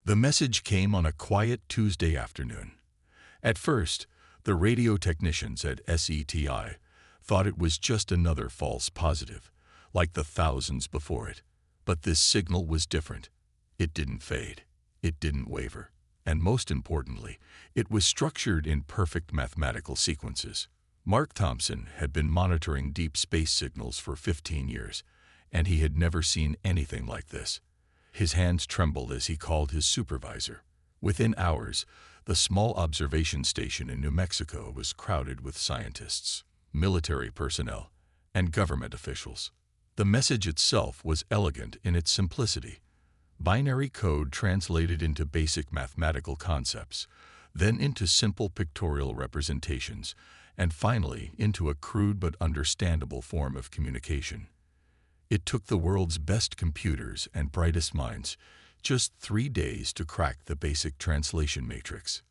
The message came on a quiet Tuesday afternoon. At first, the radio technicians at SETI thought it was just another false positive, like the thousands before it. But this signal was different. It didn't fade. It didn't waver. And most importantly, it was structured in perfect mathematical sequences. Mark Thompson had been monitoring deep space signals for 15 years, and he had never seen anything like this. His hands trembled as he called his supervisor. Within hours, the small observation station in New Mexico was crowded with scientists, military personnel, and government officials. The message itself was elegant in its simplicity. Binary code translated into basic mathematical concepts, then into simple pictorial representations, and finally into a crude but understandable form of communication. It took the world's best computers and brightest minds just 3 days to crack the basic translation matrix.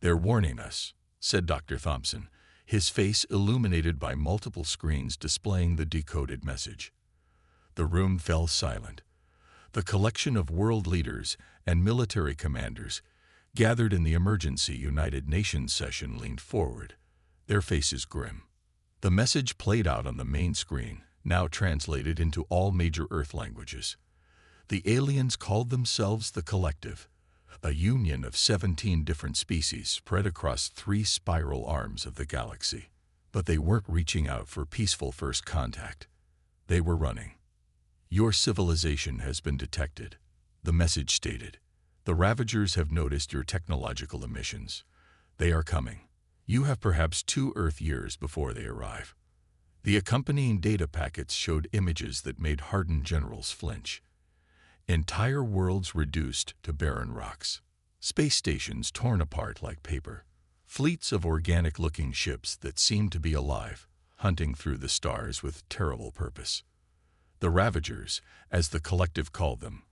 "They're warning us," said Dr. Thompson, his face illuminated by multiple screens displaying the decoded message. The room fell silent. The collection of world leaders and military commanders gathered in the emergency United Nations session leaned forward, their faces grim. The message played out on the main screen, now translated into all major Earth languages. The aliens called themselves the Collective, a union of 17 different species spread across 3 spiral arms of the galaxy. But they weren't reaching out for peaceful first contact. They were running. "Your civilization has been detected," the message stated. "The Ravagers have noticed your technological emissions. They are coming. You have perhaps 2 Earth years before they arrive." The accompanying data packets showed images that made hardened generals flinch. Entire worlds reduced to barren rocks. Space stations torn apart like paper. Fleets of organic-looking ships that seemed to be alive, hunting through the stars with terrible purpose. The Ravagers, as the Collective called them,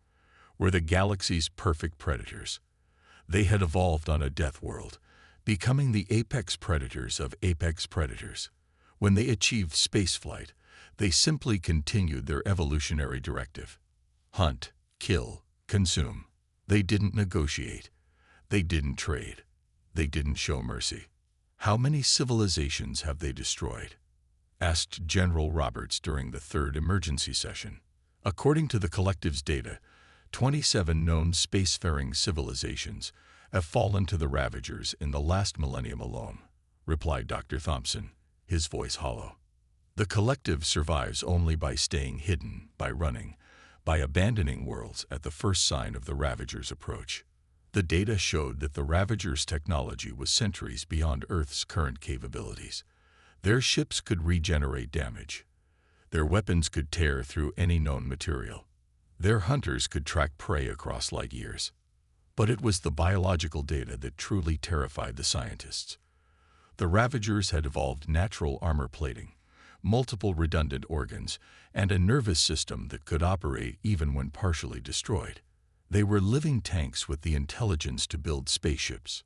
were the galaxy's perfect predators. They had evolved on a death world, becoming the apex predators of apex predators. When they achieved spaceflight, they simply continued their evolutionary directive. Hunt, kill, consume. They didn't negotiate. They didn't trade. They didn't show mercy. "How many civilizations have they destroyed?" asked General Roberts during the 3rd emergency session. "According to the Collective's data, 27 known spacefaring civilizations have fallen to the Ravagers in the last millennium alone," replied Dr. Thompson, his voice hollow. "The Collective survives only by staying hidden, by running, by abandoning worlds at the first sign of the Ravagers' approach." The data showed that the Ravagers' technology was centuries beyond Earth's current capabilities. Their ships could regenerate damage. Their weapons could tear through any known material. Their hunters could track prey across light years. But it was the biological data that truly terrified the scientists. The Ravagers had evolved natural armor plating, multiple redundant organs, and a nervous system that could operate even when partially destroyed. They were living tanks with the intelligence to build spaceships.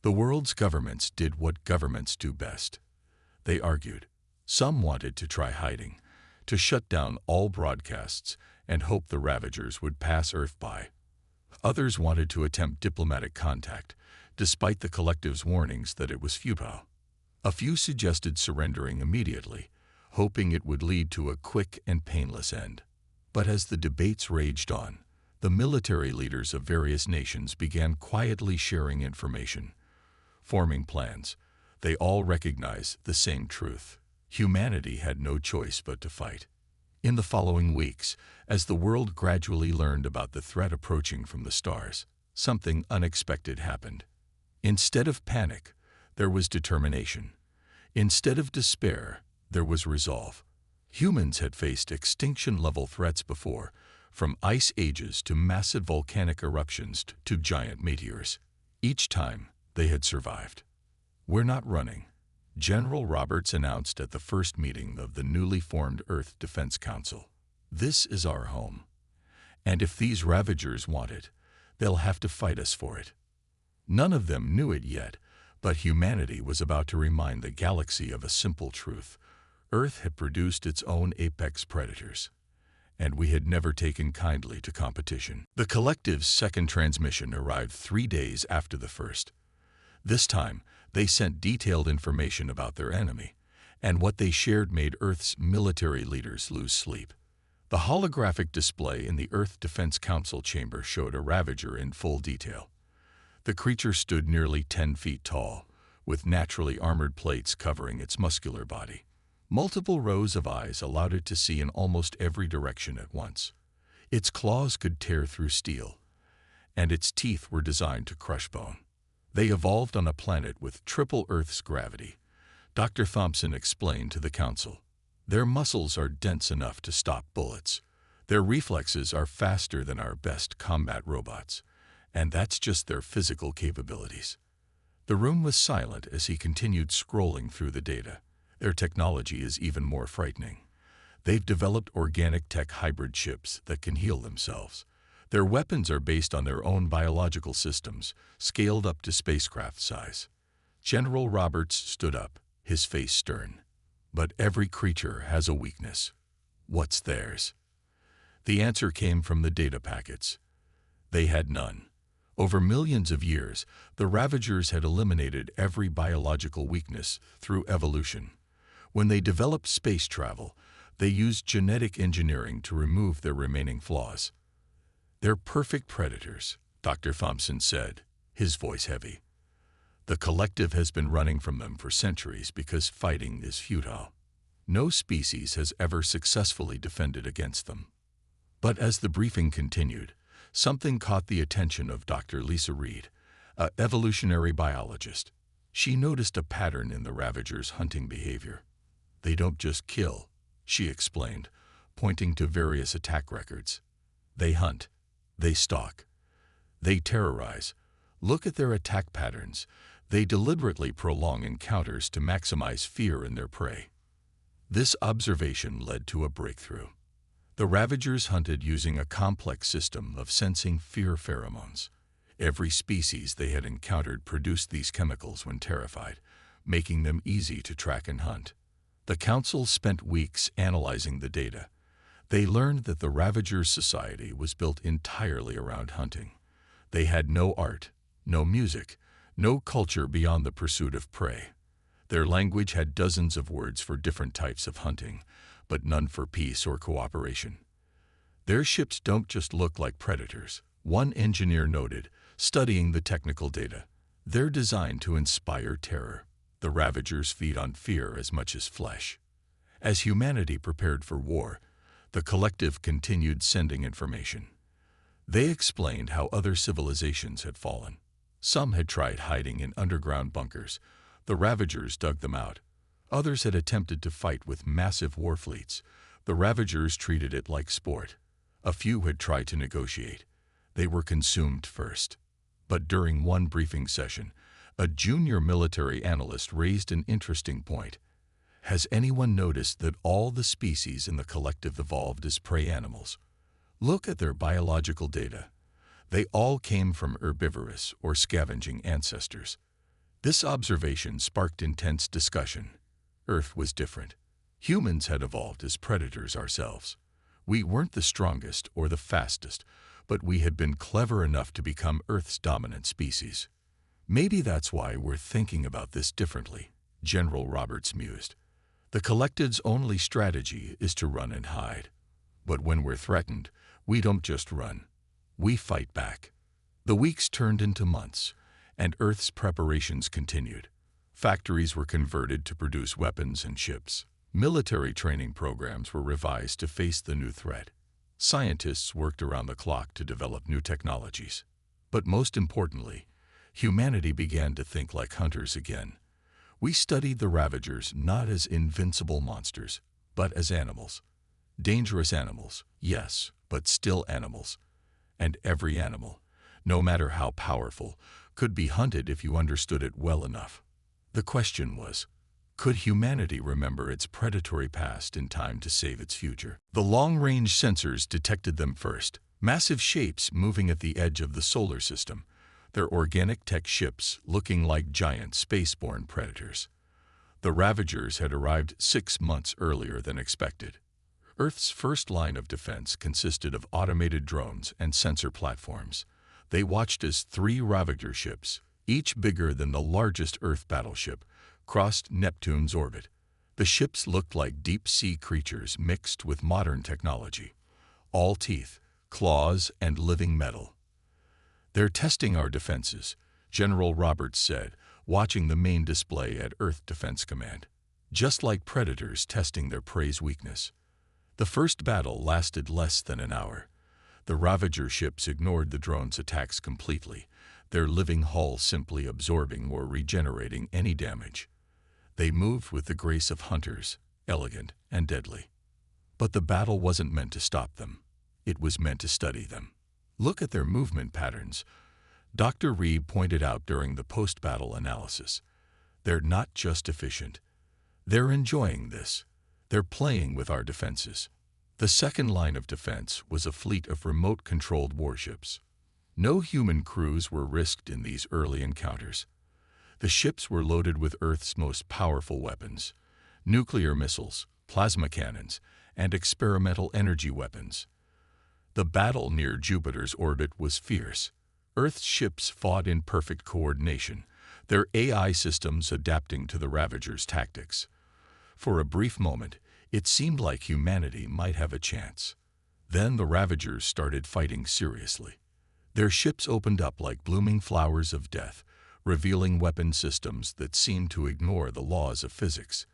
The world's governments did what governments do best. They argued. Some wanted to try hiding, to shut down all broadcasts and hope the Ravagers would pass Earth by. Others wanted to attempt diplomatic contact, despite the Collective's warnings that it was futile. A few suggested surrendering immediately, hoping it would lead to a quick and painless end. But as the debates raged on, the military leaders of various nations began quietly sharing information, forming plans. They all recognized the same truth. Humanity had no choice but to fight. In the following weeks, as the world gradually learned about the threat approaching from the stars, something unexpected happened. Instead of panic, there was determination. Instead of despair, there was resolve. Humans had faced extinction-level threats before, from ice ages to massive volcanic eruptions to giant meteors. Each time, they had survived. "We're not running," General Roberts announced at the first meeting of the newly formed Earth Defense Council. "This is our home. And if these Ravagers want it, they'll have to fight us for it." None of them knew it yet, but humanity was about to remind the galaxy of a simple truth. Earth had produced its own apex predators. and we had never taken kindly to competition. The collective's second transmission arrived 3 days after the first. This time, they sent detailed information about their enemy, and what they shared made Earth's military leaders lose sleep. The holographic display in the Earth Defense Council chamber showed a Ravager in full detail. The creature stood nearly 10 feet tall, with naturally armored plates covering its muscular body. Multiple rows of eyes allowed it to see in almost every direction at once. Its claws could tear through steel, and its teeth were designed to crush bone. They evolved on a planet with triple Earth's gravity. Dr. Thompson explained to the council. Their muscles are dense enough to stop bullets. Their reflexes are faster than our best combat robots, and that's just their physical capabilities. The room was silent as he continued scrolling through the data. Their technology is even more frightening. They've developed organic tech hybrid ships that can heal themselves. Their weapons are based on their own biological systems, scaled up to spacecraft size. General Roberts stood up, his face stern. But every creature has a weakness. What's theirs? The answer came from the data packets. They had none. Over millions of years, the Ravagers had eliminated every biological weakness through evolution. When they developed space travel, they used genetic engineering to remove their remaining flaws. They're perfect predators, Dr. Thompson said, his voice heavy. The collective has been running from them for centuries because fighting is futile. No species has ever successfully defended against them. But as the briefing continued, something caught the attention of Dr. Lisa Reed, an evolutionary biologist. She noticed a pattern in the Ravagers' hunting behavior. They don't just kill, she explained, pointing to various attack records. They hunt. They stalk. They terrorize. Look at their attack patterns. They deliberately prolong encounters to maximize fear in their prey. This observation led to a breakthrough. The Ravagers hunted using a complex system of sensing fear pheromones. Every species they had encountered produced these chemicals when terrified, making them easy to track and hunt. The council spent weeks analyzing the data. They learned that the Ravagers' society was built entirely around hunting. They had no art, no music, no culture beyond the pursuit of prey. Their language had dozens of words for different types of hunting, but none for peace or cooperation. Their ships don't just look like predators, one engineer noted, studying the technical data. They're designed to inspire terror. The Ravagers feed on fear as much as flesh. As humanity prepared for war, the collective continued sending information. They explained how other civilizations had fallen. Some had tried hiding in underground bunkers. The Ravagers dug them out. Others had attempted to fight with massive war fleets. The Ravagers treated it like sport. A few had tried to negotiate. They were consumed first. But during one briefing session, a junior military analyst raised an interesting point. Has anyone noticed that all the species in the collective evolved as prey animals? Look at their biological data. They all came from herbivorous or scavenging ancestors. This observation sparked intense discussion. Earth was different. Humans had evolved as predators ourselves. We weren't the strongest or the fastest, but we had been clever enough to become Earth's dominant species. Maybe that's why we're thinking about this differently, General Roberts mused. The collective's only strategy is to run and hide. But when we're threatened, we don't just run. We fight back. The weeks turned into months, and Earth's preparations continued. Factories were converted to produce weapons and ships. Military training programs were revised to face the new threat. Scientists worked around the clock to develop new technologies. But most importantly, humanity began to think like hunters again. We studied the Ravagers not as invincible monsters, but as animals. Dangerous animals, yes, but still animals. And every animal, no matter how powerful, could be hunted if you understood it well enough. The question was, could humanity remember its predatory past in time to save its future? The long-range sensors detected them first, massive shapes moving at the edge of the solar system, their organic tech ships looking like giant spaceborne predators. The Ravagers had arrived 6 months earlier than expected. Earth's first line of defense consisted of automated drones and sensor platforms. They watched as 3 Ravager ships, each bigger than the largest Earth battleship, crossed Neptune's orbit. The ships looked like deep-sea creatures mixed with modern technology, all teeth, claws, and living metal. "They're testing our defenses," General Roberts said, watching the main display at Earth Defense Command. "Just like predators testing their prey's weakness." The first battle lasted less than an hour. The Ravager ships ignored the drones' attacks completely, their living hull simply absorbing or regenerating any damage. They moved with the grace of hunters, elegant and deadly. But the battle wasn't meant to stop them. It was meant to study them. "Look at their movement patterns," Dr. Reed pointed out during the post-battle analysis. "They're not just efficient. They're enjoying this. They're playing with our defenses." The second line of defense was a fleet of remote-controlled warships. No human crews were risked in these early encounters. The ships were loaded with Earth's most powerful weapons: nuclear missiles, plasma cannons, and experimental energy weapons. The battle near Jupiter's orbit was fierce. Earth's ships fought in perfect coordination, their AI systems adapting to the Ravagers' tactics. For a brief moment, it seemed like humanity might have a chance. Then the Ravagers started fighting seriously. Their ships opened up like blooming flowers of death, revealing weapon systems that seemed to ignore the laws of physics.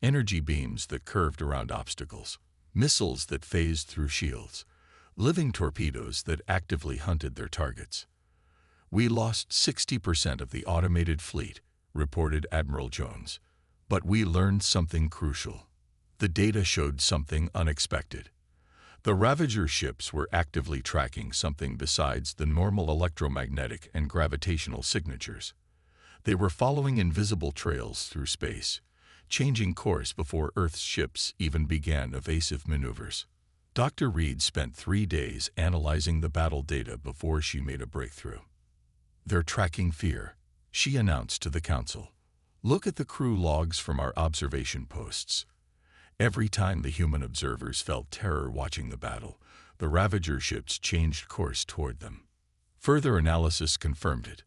Energy beams that curved around obstacles, missiles that phased through shields, living torpedoes that actively hunted their targets. "We lost 60% of the automated fleet," reported Admiral Jones. "But we learned something crucial. The data showed something unexpected. The Ravager ships were actively tracking something besides the normal electromagnetic and gravitational signatures. They were following invisible trails through space, changing course before Earth's ships even began evasive maneuvers." Dr. Reed spent 3 days analyzing the battle data before she made a breakthrough. "They're tracking fear," she announced to the council. "Look at the crew logs from our observation posts." Every time the human observers felt terror watching the battle, the Ravager ships changed course toward them. Further analysis confirmed it.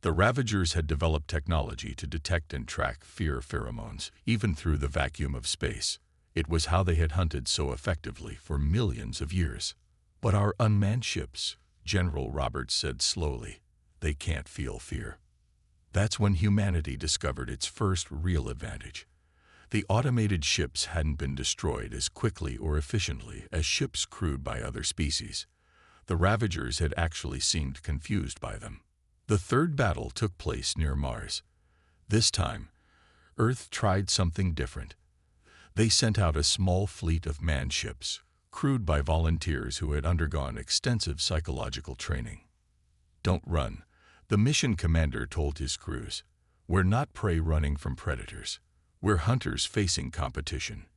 The Ravagers had developed technology to detect and track fear pheromones, even through the vacuum of space. It was how they had hunted so effectively for millions of years. "But our unmanned ships," General Roberts said slowly, "they can't feel fear." That's when humanity discovered its first real advantage. The automated ships hadn't been destroyed as quickly or efficiently as ships crewed by other species. The Ravagers had actually seemed confused by them. The third battle took place near Mars. This time, Earth tried something different. They sent out a small fleet of manned ships, crewed by volunteers who had undergone extensive psychological training. "Don't run," the mission commander told his crews. "We're not prey running from predators. We're hunters facing competition."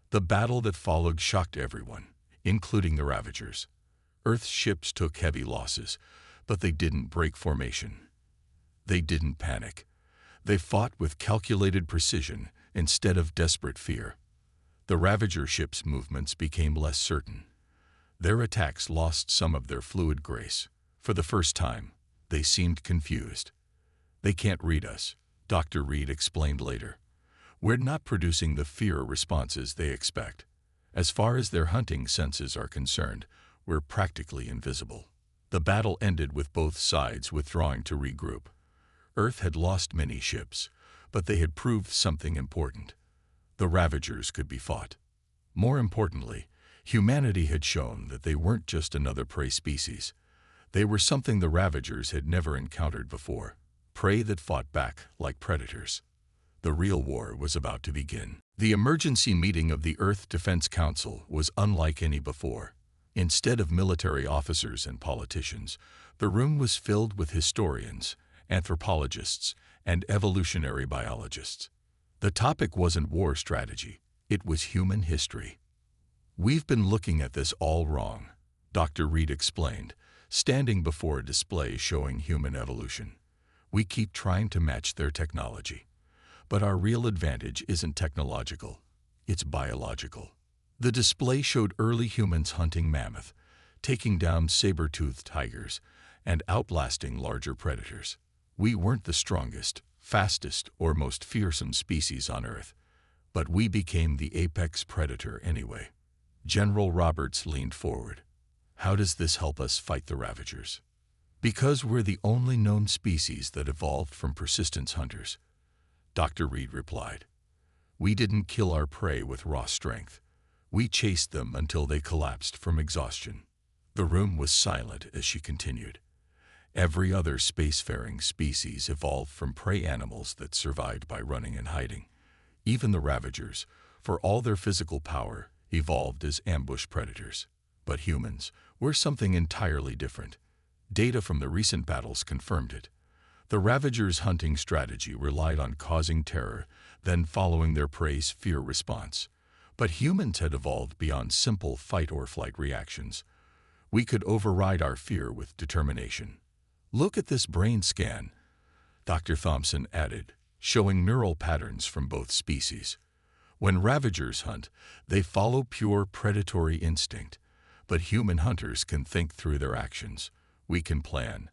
The battle that followed shocked everyone, including the Ravagers. Earth's ships took heavy losses, but they didn't break formation. They didn't panic. They fought with calculated precision instead of desperate fear. The Ravager ships' movements became less certain. Their attacks lost some of their fluid grace. For the first time, they seemed confused. "They can't read us," Dr. Reed explained later. "We're not producing the fear responses they expect. As far as their hunting senses are concerned, we're practically invisible." The battle ended with both sides withdrawing to regroup. Earth had lost many ships, but they had proved something important. The Ravagers could be fought. More importantly, humanity had shown that they weren't just another prey species. They were something the Ravagers had never encountered before, prey that fought back like predators. The real war was about to begin. The emergency meeting of the Earth Defense Council was unlike any before. Instead of military officers and politicians, the room was filled with historians, anthropologists, and evolutionary biologists. The topic wasn't war strategy, it was human history. "We've been looking at this all wrong," Dr. Reed explained, standing before a display showing human evolution. "We keep trying to match their technology. But our real advantage isn't technological, it's biological. The display showed early humans hunting mammoth, taking down saber-toothed tigers, and outlasting larger predators. We weren't the strongest, fastest, or most fearsome species on Earth, but we became the apex predator anyway. General Roberts leaned forward. How does this help us fight the Ravagers? Because we're the only known species that evolved from persistence hunters, Dr. Reed replied. We didn't kill our prey with raw strength. We chased them until they collapsed from exhaustion. The room was silent as she continued. Every other spacefaring species evolved from prey animals that survived by running and hiding. Even the Ravagers, for all their physical power, evolved as ambush predators. But humans were something entirely different. Data from the recent battles confirmed it. The Ravagers' hunting strategy relied on causing terror, then following their prey's fear response. But humans had evolved beyond simple fight-or-flight reactions. We could override our fear with determination. Look at this brain scan, Dr. Thompson added, showing neural patterns from both species. When Ravagers hunt, they follow pure predatory instinct, but human hunters can think through their actions. We can plan,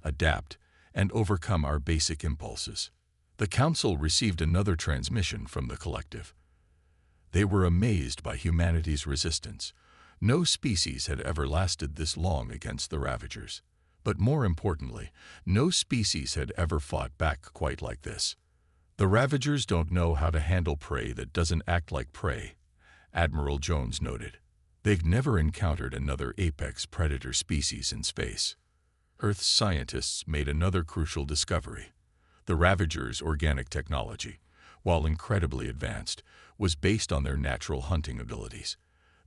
adapt, and overcome our basic impulses. The Council received another transmission from the collective. They were amazed by humanity's resistance. No species had ever lasted this long against the Ravagers. But more importantly, no species had ever fought back quite like this. The Ravagers don't know how to handle prey that doesn't act like prey, Admiral Jones noted. They've never encountered another apex predator species in space. Earth's scientists made another crucial discovery. The Ravagers' organic technology, while incredibly advanced, was based on their natural hunting abilities.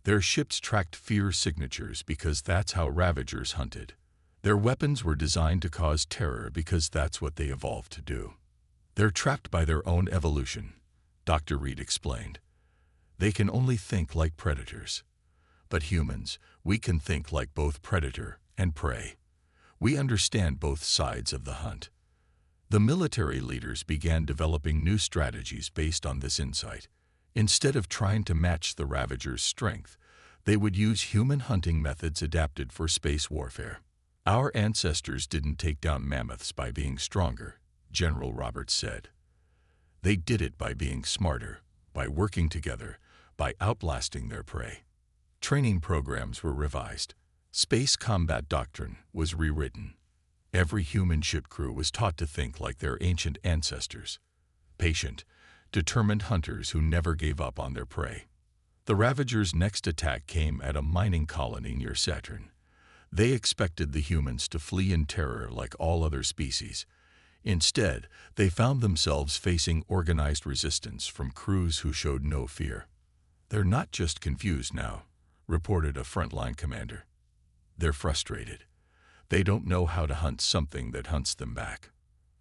Their ships tracked fear signatures because that's how Ravagers hunted. Their weapons were designed to cause terror because that's what they evolved to do. They're trapped by their own evolution, Dr. Reed explained. They can only think like predators. But humans, we can think like both predator and prey. We understand both sides of the hunt. The military leaders began developing new strategies based on this insight. Instead of trying to match the Ravagers' strength, they would use human hunting methods adapted for space warfare. Our ancestors didn't take down mammoths by being stronger, General Roberts said. They did it by being smarter, by working together, by outlasting their prey. Training programs were revised. Space combat doctrine was rewritten. Every human ship crew was taught to think like their ancient ancestors. Patient, determined hunters who never gave up on their prey. The Ravagers' next attack came at a mining colony near Saturn. They expected the humans to flee in terror like all other species. Instead, they found themselves facing organized resistance from crews who showed no fear. They're not just confused now, reported a frontline commander. They're frustrated. They don't know how to hunt something that hunts them back.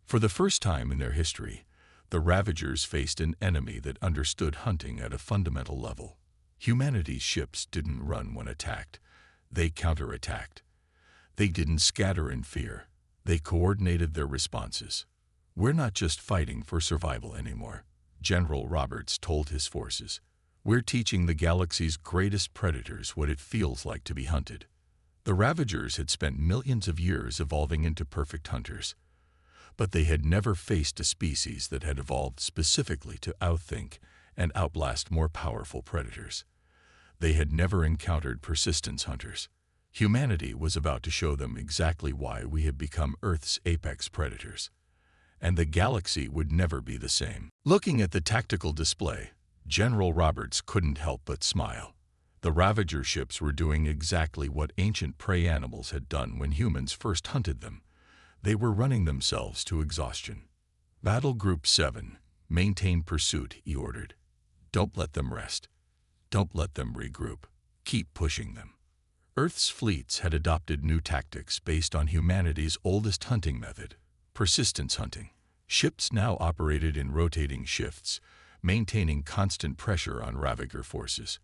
For the first time in their history, the Ravagers faced an enemy that understood hunting at a fundamental level. Humanity's ships didn't run when attacked. They counterattacked. They didn't scatter in fear. They coordinated their responses. We're not just fighting for survival anymore, General Roberts told his forces. We're teaching the galaxy's greatest predators what it feels like to be hunted. The Ravagers had spent millions of years evolving into perfect hunters, but they had never faced a species that had evolved specifically to outthink and outlast more powerful predators. They had never encountered persistence hunters. Humanity was about to show them exactly why we had become Earth's apex predators. And the galaxy would never be the same. Looking at the tactical display, General Roberts couldn't help but smile. The Ravager ships were doing exactly what ancient prey animals had done when humans first hunted them. They were running themselves to exhaustion. Battle Group 7, maintain pursuit, he ordered. Don't let them rest. Don't let them regroup. Keep pushing them. Earth's fleets had adopted new tactics based on humanity's oldest hunting method, persistence hunting. Ships now operated in rotating shifts, maintaining constant pressure on Ravager forces.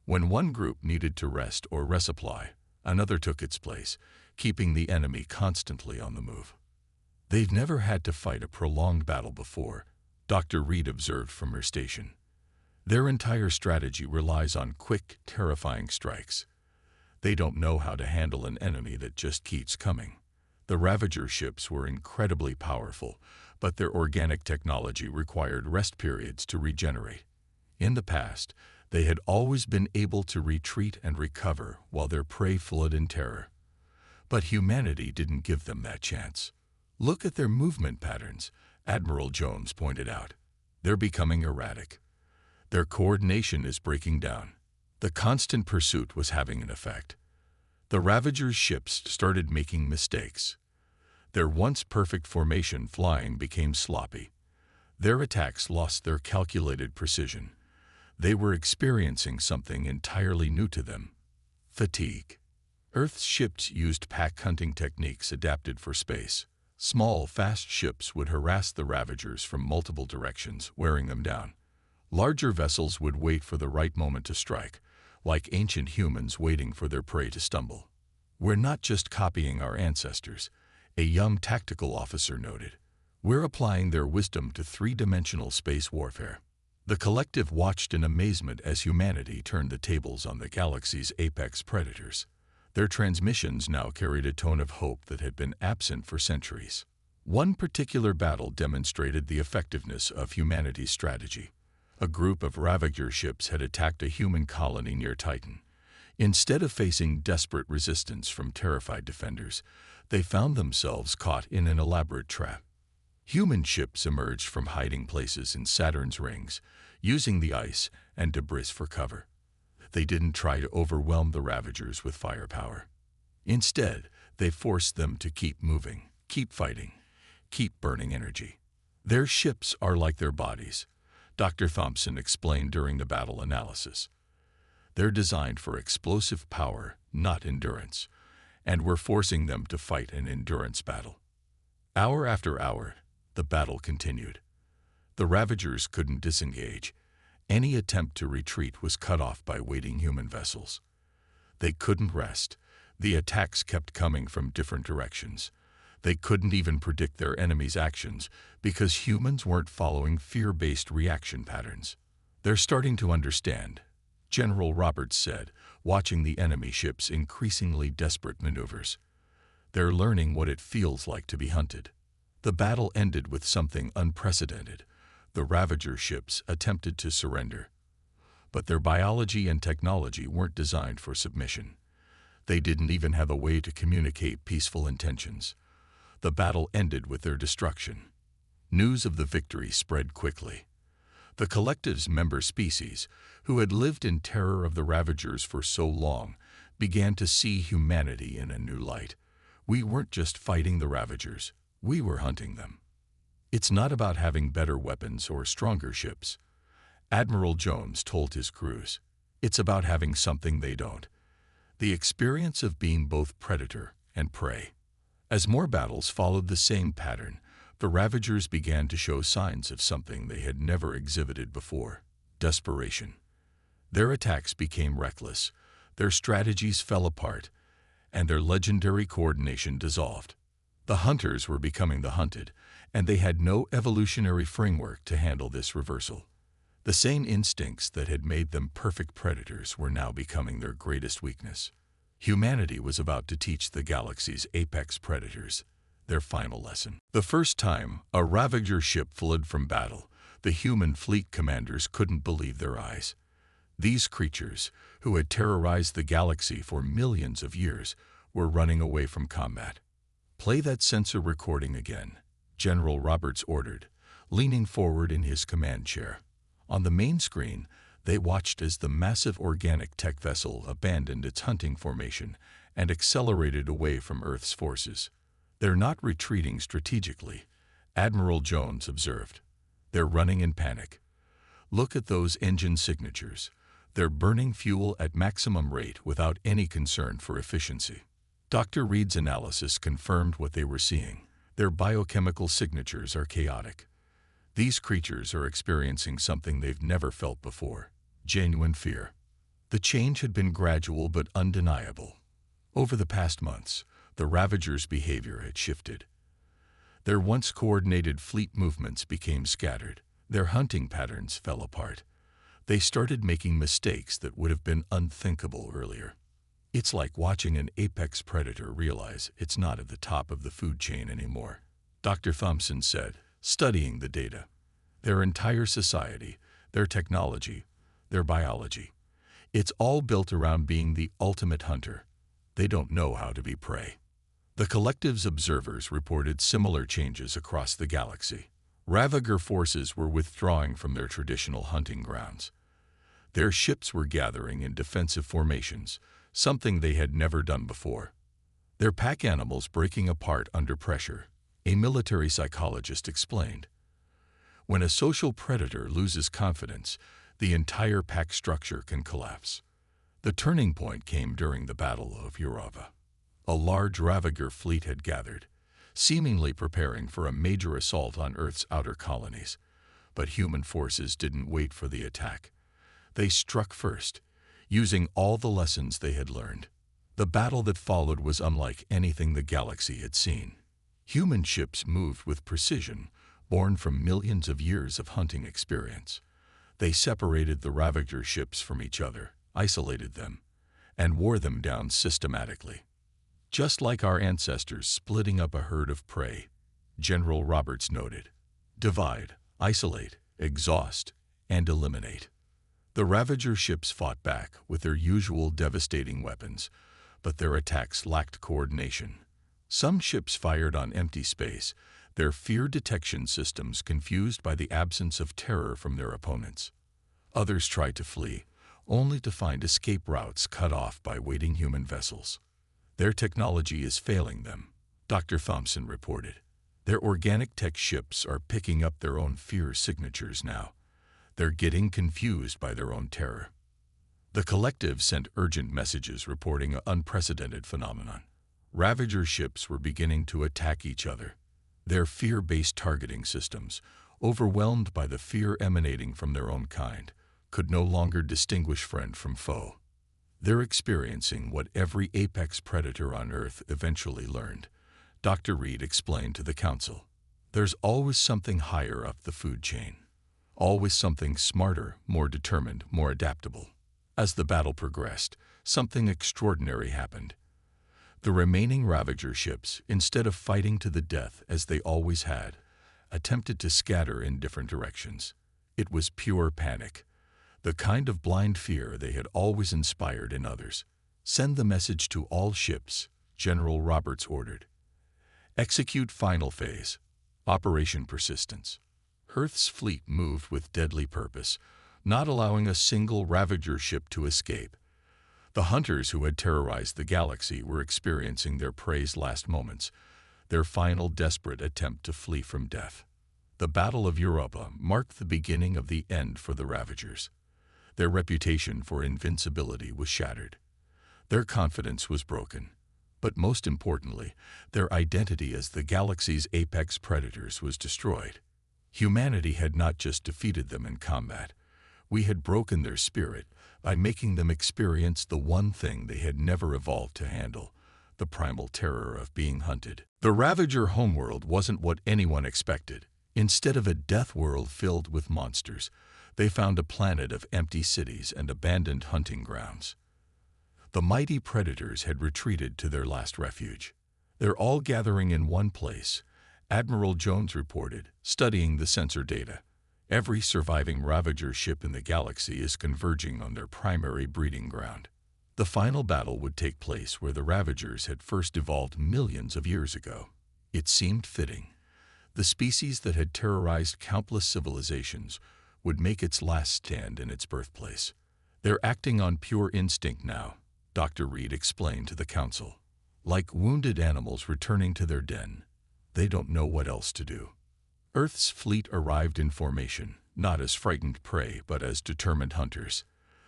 When one group needed to rest or resupply, another took its place, keeping the enemy constantly on the move. They've never had to fight a prolonged battle before, Dr. Reed observed from her station. Their entire strategy relies on quick, terrifying strikes. They don't know how to handle an enemy that just keeps coming. The Ravager ships were incredibly powerful, but their organic technology required rest periods to regenerate. In the past, they had always been able to retreat and recover while their prey fled in terror. But humanity didn't give them that chance. Look at their movement patterns, Admiral Jones pointed out. They're becoming erratic. Their coordination is breaking down. The constant pursuit was having an effect. The Ravagers' ships started making mistakes. Their once perfect formation flying became sloppy. Their attacks lost their calculated precision. They were experiencing something entirely new to them: fatigue. Earth's ships used pack hunting techniques adapted for space. Small, fast ships would harass the Ravagers from multiple directions, wearing them down. Larger vessels would wait for the right moment to strike, like ancient humans waiting for their prey to stumble. "We're not just copying our ancestors," a young tactical officer noted. "We're applying their wisdom to three-dimensional space warfare." The collective watched in amazement as humanity turned the tables on the galaxy's apex predators. Their transmissions now carried a tone of hope that had been absent for centuries. One particular battle demonstrated the effectiveness of humanity's strategy. A group of Ravager ships had attacked a human colony near Titan. Instead of facing desperate resistance from terrified defenders, they found themselves caught in an elaborate trap. Human ships emerged from hiding places in Saturn's rings, using the ice and debris for cover. They didn't try to overwhelm the Ravagers with firepower. Instead, they forced them to keep moving, keep fighting, keep burning energy. "Their ships are like their bodies," Dr. Thompson explained during the battle analysis. "They're designed for explosive power, not endurance, and we're forcing them to fight an endurance battle." Hour after hour, the battle continued. The Ravagers couldn't disengage. Any attempt to retreat was cut off by waiting human vessels. They couldn't rest. The attacks kept coming from different directions. They couldn't even predict their enemies' actions because humans weren't following fear-based reaction patterns. "They're starting to understand," General Roberts said, watching the enemy ships' increasingly desperate maneuvers. "They're learning what it feels like to be hunted." The battle ended with something unprecedented. The Ravager ships attempted to surrender. But their biology and technology weren't designed for submission. They didn't even have a way to communicate peaceful intentions. The battle ended with their destruction. News of the victory spread quickly. The collective's member species, who had lived in terror of the Ravagers for so long, began to see humanity in a new light. We weren't just fighting the Ravagers, we were hunting them. "It's not about having better weapons or stronger ships," Admiral Jones told his crews. "It's about having something they don't: the experience of being both predator and prey." As more battles followed the same pattern, the Ravagers began to show signs of something they had never exhibited before: desperation. Their attacks became reckless, their strategies fell apart, and their legendary coordination dissolved. The hunters were becoming the hunted, and they had no evolutionary framework to handle this reversal. The same instincts that had made them perfect predators were now becoming their greatest weakness. Humanity was about to teach the galaxy's apex predators their final lesson. The first time a Ravager ship fled from battle, the human fleet commanders couldn't believe their eyes. These creatures, who had terrorized the galaxy for millions of years, were running away from combat. "Play that sensor recording again," General Roberts ordered, leaning forward in his command chair. On the main screen, they watched as the massive organic tech vessel abandoned its hunting formation and accelerated away from Earth's forces. "They're not retreating strategically," Admiral Jones observed. "They're running in panic. Look at those engine signatures. They're burning fuel at maximum rate without any concern for efficiency." Dr. Reed's analysis confirmed what they were seeing. Their biochemical signatures are chaotic. These creatures are experiencing something they've never felt before: genuine fear. The change had been gradual but undeniable. Over the past months, the Ravagers' behavior had shifted. Their once coordinated fleet movements became scattered. Their hunting patterns fell apart. They started making mistakes that would have been unthinkable earlier. It's like watching an apex predator realize it's not at the top of the food chain anymore, Dr. Thompson said, studying the data. Their entire society, their technology, their biology, it's all built around being the ultimate hunter. They don't know how to be prey. The collective's observers reported similar changes across the galaxy. Ravager forces were withdrawing from their traditional hunting grounds. Their ships were gathering in defensive formations, something they had never done before. Their pack animals breaking apart under pressure, a military psychologist explained. When a social predator loses confidence, the entire pack structure can collapse. The turning point came during the Battle of Europa. A large Ravager fleet had gathered, seemingly preparing for a major assault on Earth's outer colonies. But human forces didn't wait for the attack. They struck first, using all the lessons they had learned. The battle that followed was unlike anything the galaxy had seen. Human ships moved with precision, born from millions of years of hunting experience. They separated the Ravager ships from each other, isolated them, and wore them down systematically. Just like our ancestors splitting up a herd of prey, General Roberts noted. Divide, isolate, exhaust, and eliminate. The Ravager ships fought back with their usual devastating weapons, but their attacks lacked coordination. Some ships fired on empty space, their fear detection systems confused by the absence of terror from their opponents. Others tried to flee, only to find escape routes cut off by waiting human vessels. Their technology is failing them, Dr. Thompson reported. Their organic tech ships are picking up their own fear signatures now. They're getting confused by their own terror. The collective sent urgent messages reporting an unprecedented phenomenon. Ravager ships were beginning to attack each other. Their fear-based targeting systems, overwhelmed by the fear emanating from their own kind, could no longer distinguish friend from foe. They're experiencing what every apex predator on Earth eventually learned, Dr. Reed explained to the council. There's always something higher up the food chain. Always something smarter, more determined, more adaptable. As the battle progressed, something extraordinary happened. The remaining Ravager ships, instead of fighting to the death as they always had, attempted to scatter in different directions. It was pure panic, the kind of blind fear they had always inspired in others. Send the message to all ships, General Roberts ordered. Execute final phase, Operation Persistence. Earth's fleet moved with deadly purpose, not allowing a single Ravager ship to escape. The hunters who had terrorized the galaxy were experiencing their prey's last moments, their final desperate attempt to flee from death. The Battle of Europa marked the beginning of the end for the Ravagers. Their reputation for invincibility was shattered. Their confidence was broken. But most importantly, their identity as the galaxy's apex predators was destroyed. Humanity had not just defeated them in combat. We had broken their spirit by making them experience the one thing they had never evolved to handle, the primal terror of being hunted. The Ravager homeworld wasn't what anyone expected. Instead of a death world filled with monsters, they found a planet of empty cities and abandoned hunting grounds. The mighty predators had retreated to their last refuge. They're all gathering in one place, Admiral Jones reported, studying the sensor data. Every surviving Ravager ship in the galaxy is converging on their primary breeding ground. The final battle would take place where the Ravagers had first evolved millions of years ago. It seemed fitting. The species that had terrorized countless civilizations would make its last stand in its birthplace. They're acting on pure instinct now, Dr. Reed explained to the council. Like wounded animals returning to their den, they don't know what else to do. Earth's fleet arrived in formation, not as frightened prey, but as determined hunters.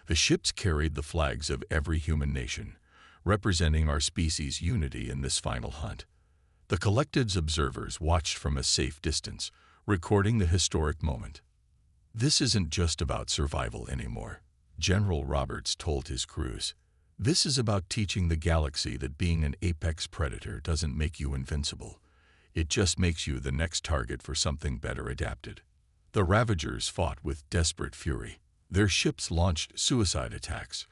The ships carried the flags of every human nation, representing our species' unity in this final hunt. The collective's observers watched from a safe distance, recording the historic moment. This isn't just about survival anymore, General Roberts told his crews. This is about teaching the galaxy that being an apex predator doesn't make you invincible. It just makes you the next target for something better adapted. The Ravagers fought with desperate fury. Their ships launched suicide attacks,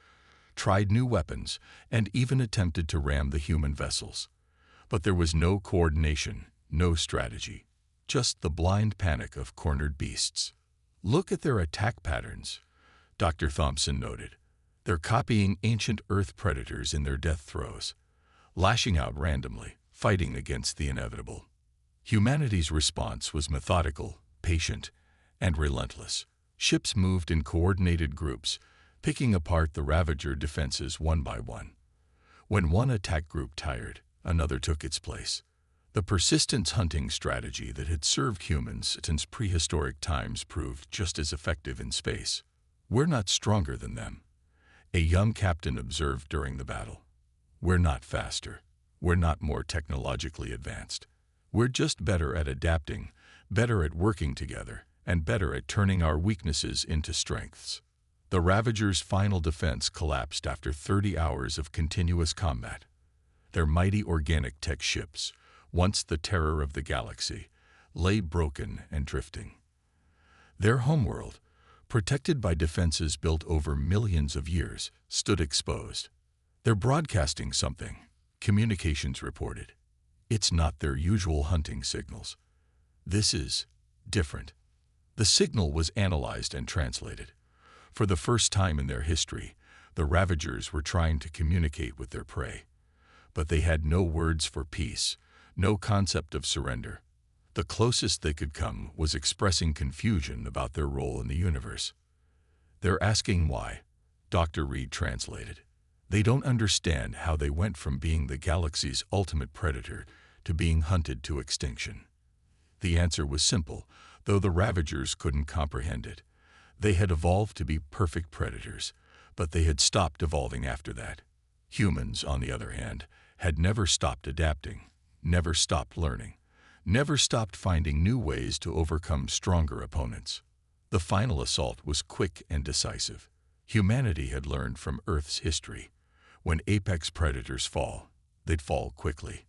tried new weapons, and even attempted to ram the human vessels. But there was no coordination, no strategy, just the blind panic of cornered beasts. "Look at their attack patterns," Dr. Thompson noted. "They're copying ancient Earth predators in their death throes, lashing out randomly, fighting against the inevitable." Humanity's response was methodical, patient, and relentless. Ships moved in coordinated groups, picking apart the Ravager defenses one by one. When one attack group tired, another took its place. The persistent hunting strategy that had served humans since prehistoric times proved just as effective in space. "We're not stronger than them," a young captain observed during the battle. "We're not faster. We're not more technologically advanced. We're just better at adapting, better at working together, and better at turning our weaknesses into strengths." The Ravagers' final defense collapsed after 30 hours of continuous combat. Their mighty organic tech ships, once the terror of the galaxy, lay broken and drifting. Their homeworld, protected by defenses built over millions of years, stood exposed. "They're broadcasting something," communications reported. "It's not their usual hunting signals. This is different." The signal was analyzed and translated. For the first time in their history, the Ravagers were trying to communicate with their prey. But they had no words for peace, no concept of surrender. The closest they could come was expressing confusion about their role in the universe. "They're asking why," Dr. Reed translated. "They don't understand how they went from being the galaxy's ultimate predator to being hunted to extinction." The answer was simple, though the Ravagers couldn't comprehend it. They had evolved to be perfect predators, but they had stopped evolving after that. Humans, on the other hand, had never stopped adapting, never stopped learning, never stopped finding new ways to overcome stronger opponents. The final assault was quick and decisive. Humanity had learned from Earth's history. When apex predators fall, they'd fall quickly.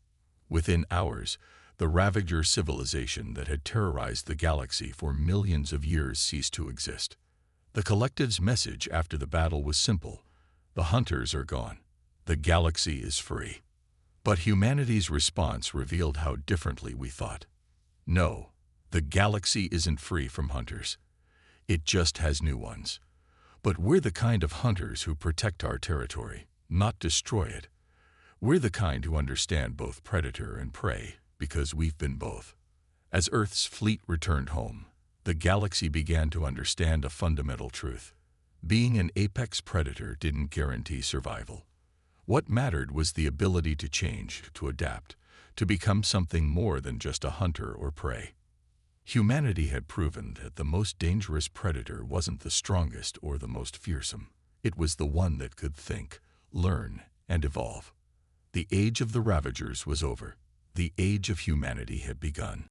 Within hours, the Ravager civilization that had terrorized the galaxy for millions of years ceased to exist. The collective's message after the battle was simple: the hunters are gone. The galaxy is free. But humanity's response revealed how differently we thought. No, the galaxy isn't free from hunters. It just has new ones. But we're the kind of hunters who protect our territory, not destroy it. We're the kind who understand both predator and prey, because we've been both. As Earth's fleet returned home, the galaxy began to understand a fundamental truth. Being an apex predator didn't guarantee survival. What mattered was the ability to change, to adapt, to become something more than just a hunter or prey. Humanity had proven that the most dangerous predator wasn't the strongest or the most fearsome. It was the one that could think, learn, and evolve. The age of the Ravagers was over. The age of humanity had begun.